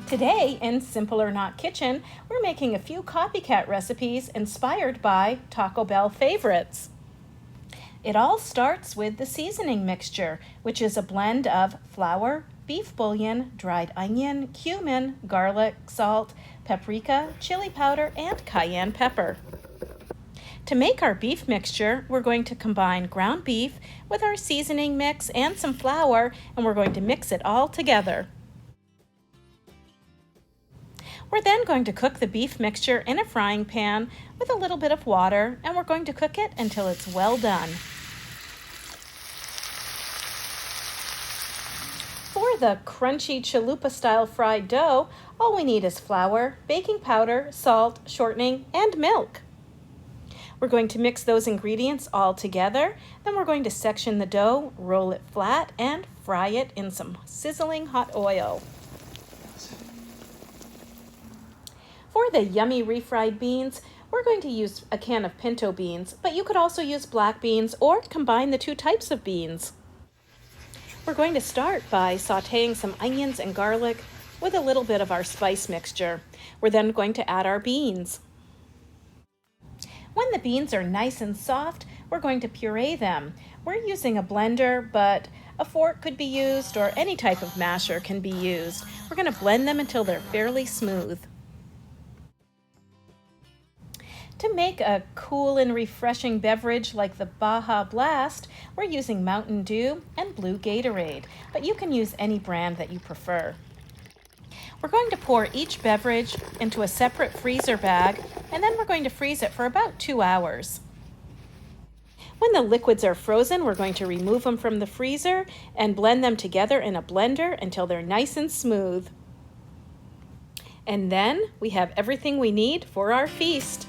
Today, in Simple or Not Kitchen, we're making a few copycat recipes inspired by Taco Bell favorites. It all starts with the seasoning mixture, which is a blend of flour, beef bouillon, dried onion, cumin, garlic, salt, paprika, chili powder, and cayenne pepper. To make our beef mixture, we're going to combine ground beef with our seasoning mix and some flour, and we're going to mix it all together. We're then going to cook the beef mixture in a frying pan with a little bit of water, and we're going to cook it until it's well done. For the crunchy chalupa style fried dough, all we need is flour, baking powder, salt, shortening, and milk. We're going to mix those ingredients all together, then we're going to section the dough, roll it flat, and fry it in some sizzling hot oil. For the yummy refried beans, we're going to use a can of pinto beans, but you could also use black beans or combine the two types of beans. We're going to start by sauteing some onions and garlic with a little bit of our spice mixture. We're then going to add our beans. When the beans are nice and soft, we're going to puree them. We're using a blender, but a fork could be used or any type of masher can be used. We're going to blend them until they're fairly smooth. To make a cool and refreshing beverage like the Baja Blast, we're using Mountain Dew and Blue Gatorade, but you can use any brand that you prefer. We're going to pour each beverage into a separate freezer bag, and then we're going to freeze it for about 2 hours. When the liquids are frozen, we're going to remove them from the freezer and blend them together in a blender until they're nice and smooth. And then we have everything we need for our feast.